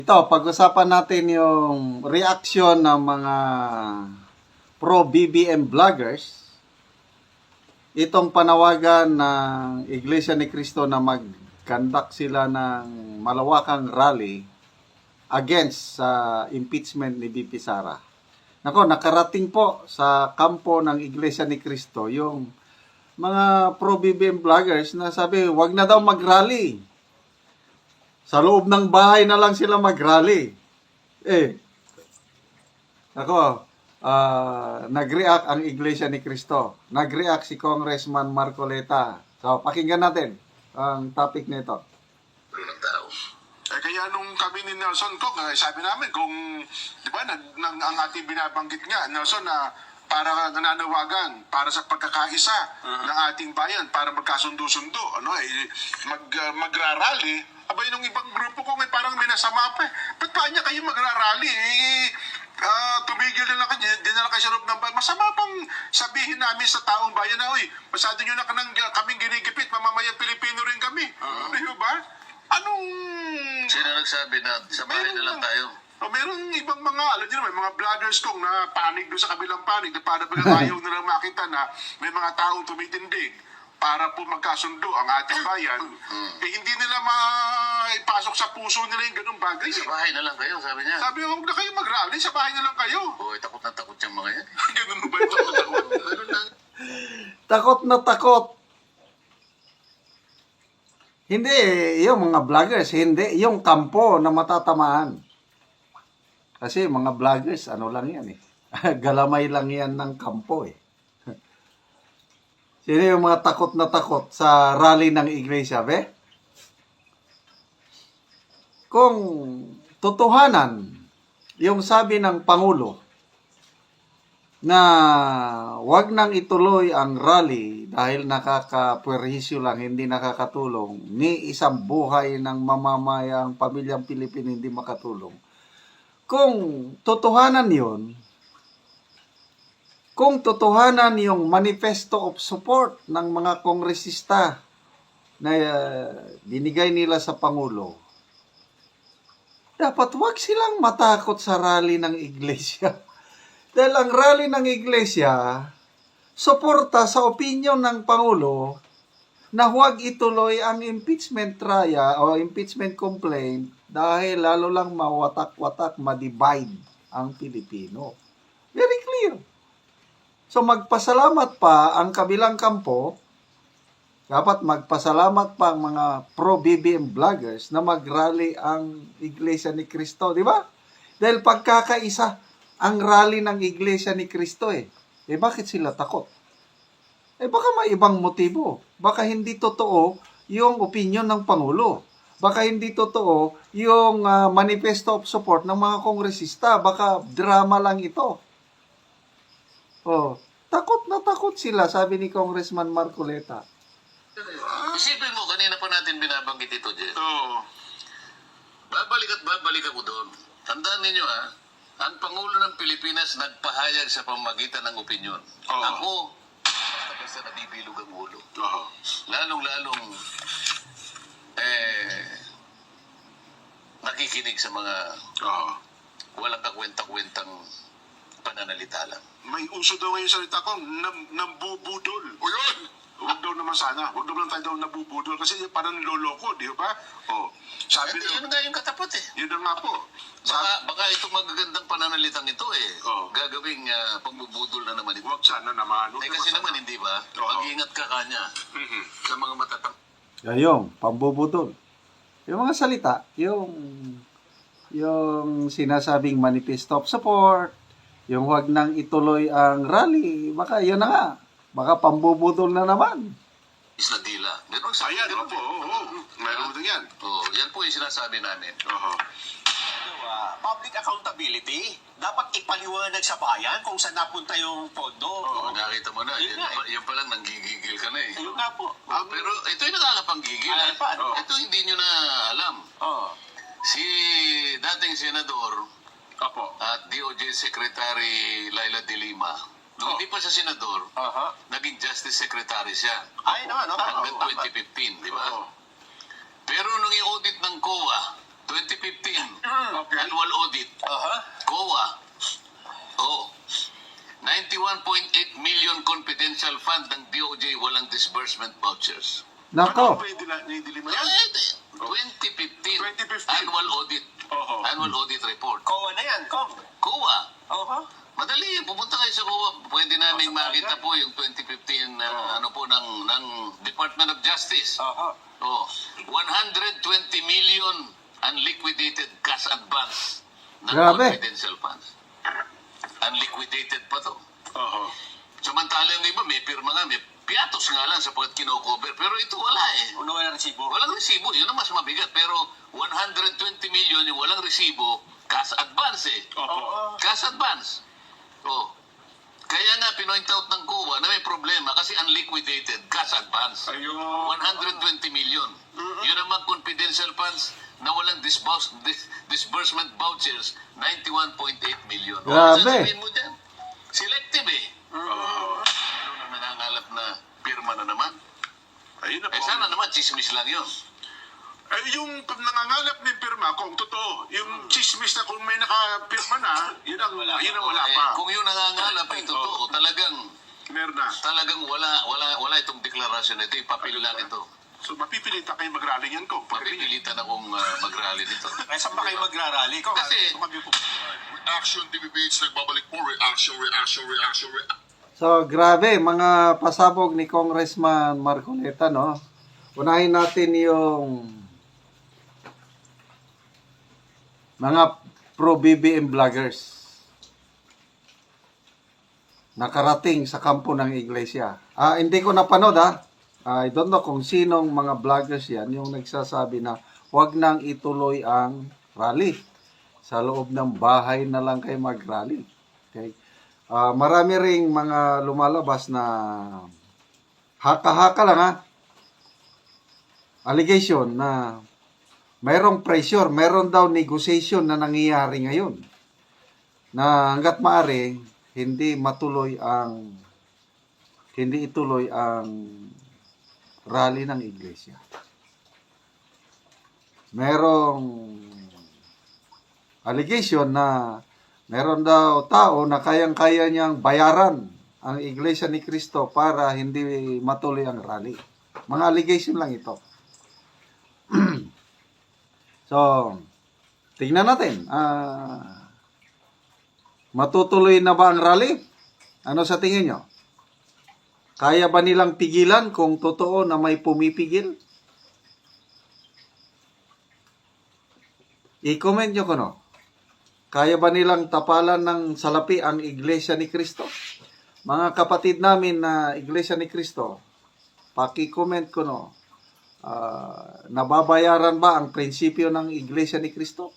Ito, pag-usapan natin yung reaksyon ng mga pro-BBM vloggers. Itong panawagan ng Iglesia ni Cristo na mag-conduct sila ng malawakang rally against sa impeachment ni VP Sara. Nako, nakarating po sa kampo ng Iglesia ni Cristo yung mga pro-BBM vloggers na sabi, wag na daw mag-rally. Sa loob ng bahay na lang sila mag-rally. Nag-react ang Iglesia ni Cristo. Nag-react si Congressman Marcoleta. So, pakinggan natin ang topic nito. Kaya nung kami ni Nelson Cook, sabi namin kung, di ba, ang ating binabanggit nga, Nelson, na para nananawagan, para sa pagkakaisa ng ating bayan, para magkasundo-sundo, magrarally. Abay, nung ibang grupo ko, parang may nasama pa eh. Ba't pa niya kayo magrarally? Tumigil na lang kayo, dinala kayo sa loob ng bayan. Masama pang sabihin namin sa taong bayan na, uy, masyado nyo na kaming ginigipit, mamamayang Pilipino rin kami. Di ba? Anong... Sino nagsabi na sa bahay na lang tayo? Meron ibang mga, alam niyo naman, mga vloggers kong na panig doon sa kabilang panig na para ayaw nilang makita na may mga taong tumitindig para po magkasundo ang ating bayan, hindi nila maipasok sa puso nila yung ganung bagay. Sa bahay na lang kayo, sabi niya. Sabi, huwag na kayo mag-rally, sa bahay na lang kayo. Takot na takot yung mga yan. Ganun ba ito? Ganun lang. Takot na takot. Hindi, yung mga vloggers, hindi, yung kampo na matatamaan. Kasi mga vloggers, ano lang yan eh. Galamay lang yan ng kampo eh. Sino yung mga takot na takot sa rally ng iglesia, be? Kung totohanan, yung sabi ng Pangulo, na wag nang ituloy ang rally dahil nakakapwerhisyo lang, hindi nakakatulong, ni isang buhay ng mamamayang pamilyang Pilipino hindi makatulong. Kung totohanan yun, kung totohanan yung manifesto of support ng mga kongresista na binigay nila sa Pangulo, dapat wag silang matakot sa rally ng iglesia. Dahil ang rally ng iglesia, suporta sa opinion ng Pangulo na huwag ituloy ang impeachment trial o impeachment complaint dahil lalo lang mawatak-watak, ma-divide ang Pilipino. Very clear. So magpasalamat pa ang kabilang kampo, dapat magpasalamat pa ang mga pro-BBM vloggers na mag-rally ang Iglesia ni Cristo, di ba? Dahil pagkakaisa ang rally ng Iglesia ni Cristo bakit sila takot? Baka may ibang motibo. Baka hindi totoo yung opinion ng Pangulo. Baka hindi totoo yung manifesto of support ng mga kongresista. Baka drama lang ito. Takot na takot sila, sabi ni Congressman Marcoleta. Isipin mo, kanina pa natin binabanggit ito, Jen. Oo. Babalik at babalik ako doon. Tandaan ninyo ang Pangulo ng Pilipinas nagpahayag sa pamamagitan ng opinyon. Oo. Ako, basta nabibilog ang ulo. Oo. Lalong-lalong nakikinig sa mga Oo. walang kakwenta-kwentang pananalita lang. May uso daw ngayon salita ko, nambubudol. O yun! Huwag daw naman sana. Huwag naman tayo daw nabubudol. Kasi parang niloloko, di ba? Sabi Yun nga yung katapat Yun na nga po. Baka itong magagandang pananalitang ito gagawing pagbubudol na naman ito. Huwag sana naman. Kasi naman hindi ba? Mag-iingat ka kanya sa mga matatang. Yung pambubudol. Yung mga salita, yung sinasabing manifesto of support, yung wag nang ituloy ang rally, baka yun na nga. Baka pambubudol na naman. Isla dila. Ayan, opo. Meron din yan. Yan po yung sinasabi namin. Public accountability. Dapat ipaliwanag sa bayan kung saan napunta yung pondo. Nakita mo na. Yan pa lang, nanggigigil ka na eh. Ayun nga po. Pero ito yung nakakapanggigil. Paano? Ito hindi nyo na alam. Si dating senador at DOJ Secretary Laila de Lima, nung hindi pa siya senador, naging Justice Secretary siya. Ay naman, Hanggang 2015, di ba? Pero nung i-audit ng COA, 2015, Okay. annual audit. COA. Oh. 91.8 million confidential fund ng DOJ walang disbursement vouchers. Nako. Ano ba yung dilima yan? 2015, 2015. annual audit. Oho. Annual audit report. Kowa na yan, Kong. COA. Madali. Madali, pupunta kayo sa COA. Pwede namin makita po yung 2015 ano po ng Department of Justice. Oh, 120 million unliquidated cash advance ng Grabe. confidential funds. Unliquidated pa to. Oho. Samantala yung iba, may pirma nga, may piatos nga lang sapagkat kino-cover. Pero ito wala eh. Una wala resibo. Walang resibo, yun ang mas mabigat. Pero 120 million yung walang resibo, cash advance eh. Oho. Cash advance. Oh. Kaya nga, pinoint out ng COA na may problema kasi unliquidated cash advance. Ayun. 120 million. Yun naman confidential funds na walang disbursement vouchers, 91.8 million. Grabe. Sasabihin mo dyan, selective eh. Ano na nangangalap na pirma na naman? Ayun na po. Eh sana naman, chismis lang yun. Yung pag nangangalap ng pirma, kung totoo, yung chismis na kung may nakapirma na, yun ang wala pa. Kung yung nangangalap ay totoo, Meron na. talagang wala itong deklarasyon na ito, ipapil lang ito. So, mapipilitan kayo mag-rally yan, Kong. Mapipilitan akong mag-rally nito. Kaya saan ba kayo magrarally, Kong? Kasi- Reaction, DBBH, nagbabalik po. Reaction. So, grabe, mga pasabog ni Congressman Marcoleta, no? Unahin natin yung mga pro-BBM vloggers nakarating sa kampo ng iglesia. Hindi ko napanood, I don't know kung sinong mga vloggers yan yung nagsasabi na huwag nang ituloy ang rally. Sa loob ng bahay na lang kayo mag-rally. Okay? Marami ring mga lumalabas na haka-haka lang, allegation na mayroong pressure, mayroon daw negotiation na nangyayari ngayon na hanggat maaari hindi ituloy ang rally ng iglesia. Merong allegation na meron daw tao na kayang-kaya niyang bayaran ang iglesia ni Cristo para hindi matuloy ang rally. Mga allegation lang ito. So, tingnan natin. Matutuloy na ba ang rally? Ano sa tingin nyo? Kaya ba nilang pigilan kung totoo na may pumipigil? I-comment nyo ko, no? Kaya ba nilang tapalan ng salapi ang Iglesia ni Cristo? Mga kapatid namin na Iglesia ni Cristo, paki-comment ko, no? Nababayaran ba ang prinsipyo ng Iglesia ni Cristo?